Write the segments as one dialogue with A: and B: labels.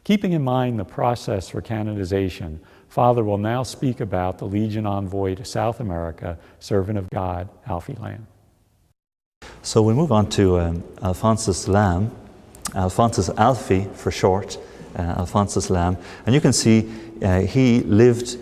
A: Keeping in mind the process for canonization, Father will now speak about the Legion Envoy to South America, servant of God, Alfie Lambe.
B: So we move on to Alphonsus Lambe, Alphonsus Alfie for short, Alphonsus Lambe. And you can see he lived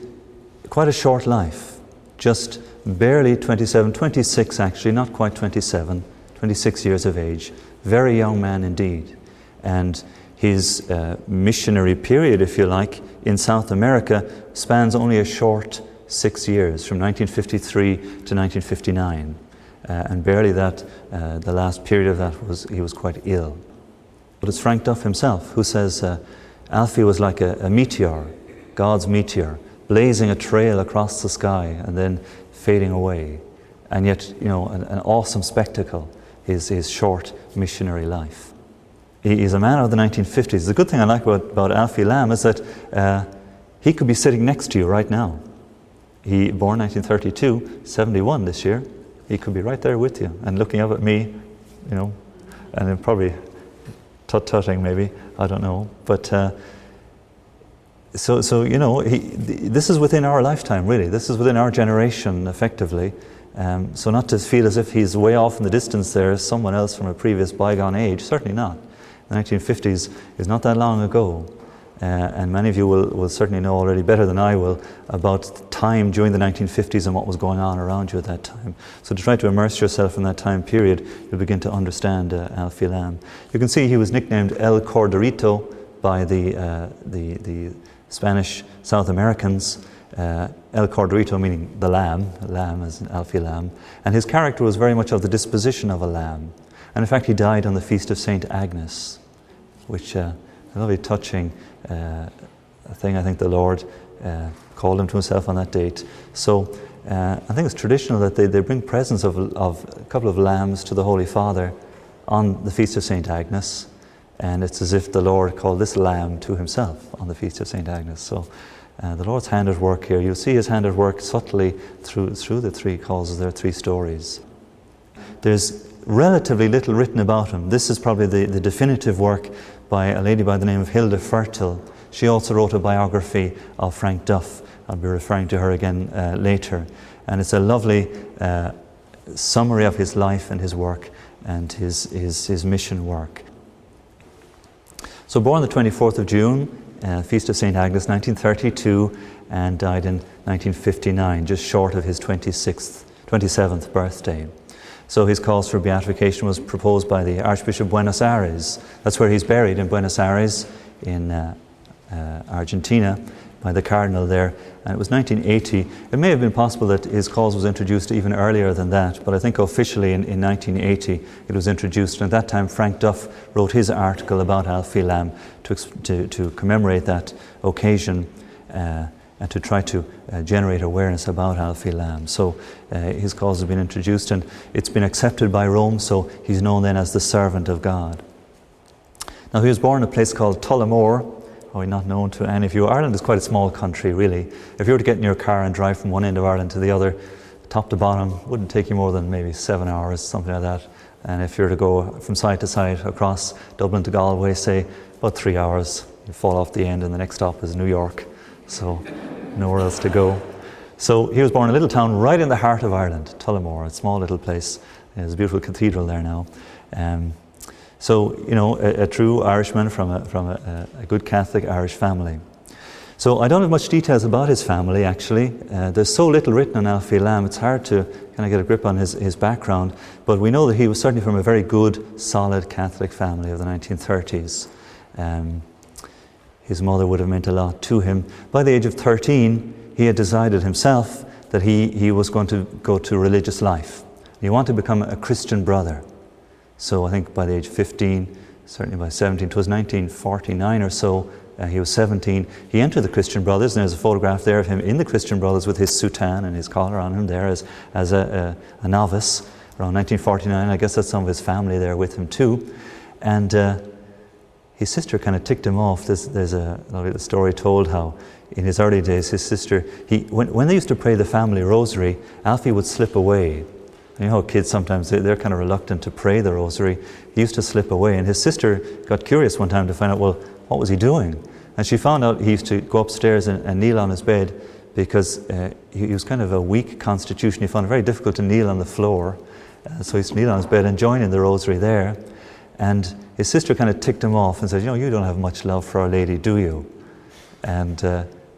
B: quite a short life, just barely 27, 26 actually, not quite 27, 26 years of age. Very young man indeed. And his missionary period, if you like, in South America spans only a short 6 years, from 1953 to 1959. And barely that, the last period of that was, he was quite ill. But it's Frank Duff himself who says Alfie was like a meteor, God's meteor, blazing a trail across the sky and then fading away. And yet, you know, an awesome spectacle is his short missionary life. He is a man of the 1950s. The good thing I like about Alfie Lambe is that he could be sitting next to you right now. He born 1932, 71 this year. He could be right there with you and looking up at me, you know, and then probably tut-tutting maybe, I don't know. But so you know, this is within our lifetime really. This is within our generation effectively. So not to feel as if he's way off in the distance there as someone else from a previous bygone age, certainly not. The 1950s is not that long ago. And many of you will certainly know already better than I will about time during the 1950s and what was going on around you at that time. So to try to immerse yourself in that time period, you'll begin to understand Alfie Lambe. You can see he was nicknamed El Corderito by the Spanish South Americans. El Corderito meaning the lamb as Alfie Lambe. And his character was very much of the disposition of a lamb. And in fact he died on the feast of Saint Agnes, which a lovely touching thing. I think the Lord called him to himself on that date. So I think it's traditional that they bring presents of a couple of lambs to the Holy Father on the feast of Saint Agnes, and it's as if the Lord called this lamb to himself on the feast of Saint Agnes. So the Lord's hand at work here. You'll see his hand at work subtly through the three causes. There are three stories. There's relatively little written about him. This is probably the definitive work by a lady by the name of Hilda Fertel. She also wrote a biography of Frank Duff. I'll be referring to her again later. And it's a lovely summary of his life and his work and his mission work. So born the 24th of June, Feast of St. Agnes, 1932, and died in 1959, just short of his 27th birthday. So his cause for beatification was proposed by the Archbishop of Buenos Aires. That's where he's buried, in Buenos Aires, in Argentina, by the Cardinal there. And it was 1980. It may have been possible that his cause was introduced even earlier than that, but I think officially in 1980 it was introduced. And at that time Frank Duff wrote his article about Alfie Lambe to commemorate that occasion and to try to generate awareness about Alfie Lambe. So his cause has been introduced and it's been accepted by Rome, so he's known then as the servant of God. Now he was born in a place called Tullamore, probably not known to any of you. Ireland is quite a small country really. If you were to get in your car and drive from one end of Ireland to the other, top to bottom, it wouldn't take you more than maybe 7 hours, something like that. And if you were to go from side to side across Dublin to Galway, say about 3 hours, you fall off the end and the next stop is New York. So nowhere else to go. So he was born in a little town right in the heart of Ireland, Tullamore, a small little place. There's a beautiful cathedral there now. So, you know, a true Irishman from a good Catholic Irish family. So I don't have much details about his family actually. There's so little written on Alfie Lambe, it's hard to kind of get a grip on his background, but we know that he was certainly from a very good, solid Catholic family of the 1930s. His mother would have meant a lot to him. By the age of 13, he had decided himself that he was going to go to religious life. He wanted to become a Christian brother. So I think by the age of 15, certainly by 17, it was 1949 or so, he was 17, he entered the Christian Brothers, and there's a photograph there of him in the Christian Brothers with his soutane and his collar on him there as a novice around 1949. I guess that's some of his family there with him too. And his sister kind of ticked him off. There's a little story told how in his early days his sister, when they used to pray the family rosary, Alfie would slip away. You know how kids sometimes, they're kind of reluctant to pray the rosary. He used to slip away, and his sister got curious one time to find out, well, what was he doing? And she found out he used to go upstairs and kneel on his bed because he was kind of a weak constitution. He found it very difficult to kneel on the floor. So he used to kneel on his bed and join in the rosary there. And his sister kind of ticked him off and said, you don't have much love for Our Lady, do you? And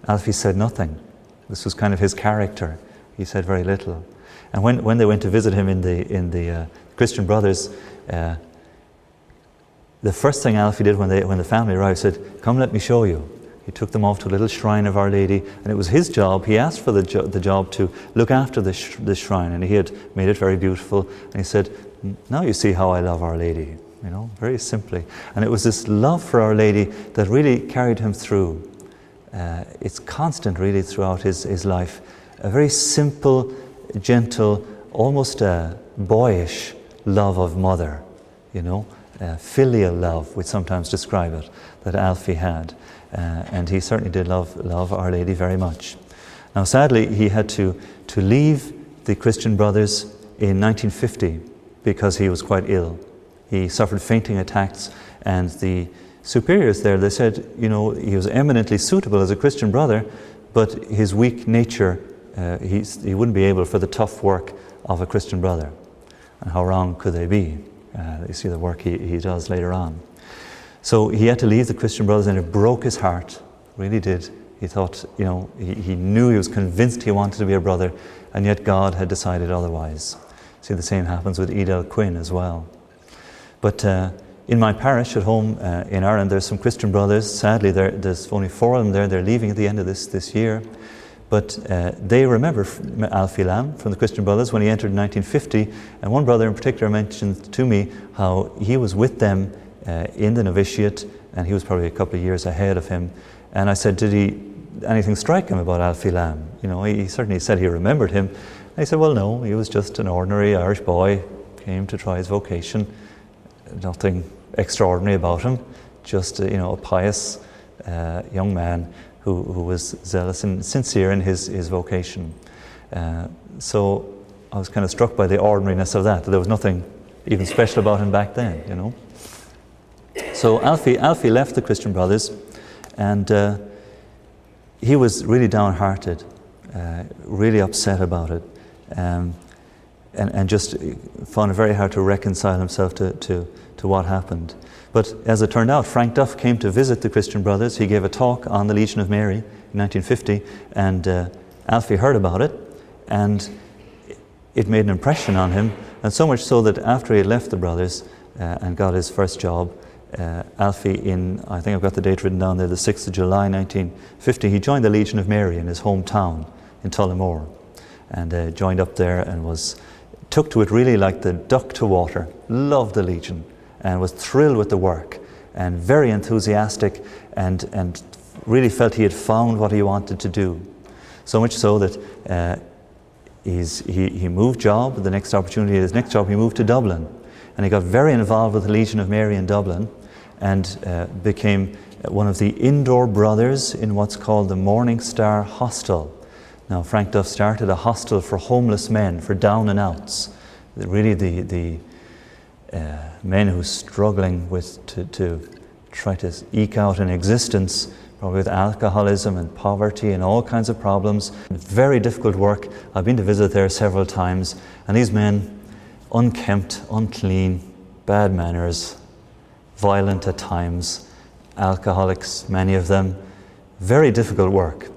B: Alfie said nothing. This was kind of his character. He said very little. And when they went to visit him in the Christian Brothers, the first thing Alfie did when the family arrived, said, "Come, let me show you." He took them off to a little shrine of Our Lady, and it was his job. He asked for the job to look after the shrine, and he had made it very beautiful. And he said, "Now you see how I love Our Lady," very simply. And it was this love for Our Lady that really carried him through. It's constant, really, throughout his life. A very simple, gentle, almost boyish love of mother, filial love, we sometimes describe it, that Alfie had. And he certainly did love Our Lady very much. Now, sadly, he had to leave the Christian Brothers in 1950 because he was quite ill. He suffered fainting attacks, and the superiors there, they said, he was eminently suitable as a Christian brother, but his weak nature, he wouldn't be able for the tough work of a Christian brother. And how wrong could they be? You see the work he does later on. So he had to leave the Christian Brothers, and it broke his heart, really did. He thought, he knew, he was convinced he wanted to be a brother, and yet God had decided otherwise. See, the same happens with Edel Quinn as well. But in my parish at home in Ireland, there's some Christian Brothers. Sadly, there's only 4 of them there. They're leaving at the end of this year. But they remember Alfie Lambe from the Christian Brothers when he entered in 1950. And one brother in particular mentioned to me how he was with them in the novitiate, and he was probably a couple of years ahead of him. And I said, did anything strike him about Alfie Lambe? He certainly said he remembered him. And he said, well, no, he was just an ordinary Irish boy, came to try his vocation. Nothing extraordinary about him, just a pious young man who was zealous and sincere in his vocation. So I was kind of struck by the ordinariness of that there was nothing even special about him back then, So Alfie left the Christian Brothers, and he was really downhearted, really upset about it, and just found it very hard to reconcile himself to what happened. But as it turned out, Frank Duff came to visit the Christian Brothers. He gave a talk on the Legion of Mary in 1950, and Alfie heard about it, and it made an impression on him, and so much so that after he had left the Brothers and got his first job, Alfie, I think I've got the date written down there, the 6th of July 1950, he joined the Legion of Mary in his hometown in Tullamore, and joined up there and took to it really like the duck to water, loved the Legion, and was thrilled with the work, and very enthusiastic, and really felt he had found what he wanted to do. So much so that he moved job. His next job, he moved to Dublin, and he got very involved with the Legion of Mary in Dublin, and became one of the indoor brothers in what's called the Morning Star Hostel. Now, Frank Duff started a hostel for homeless men, for down and outs, really the men who were struggling to try to eke out an existence, probably with alcoholism and poverty and all kinds of problems. Very difficult work. I've been to visit there several times, and these men, unkempt, unclean, bad manners, violent at times, alcoholics, many of them. Very difficult work.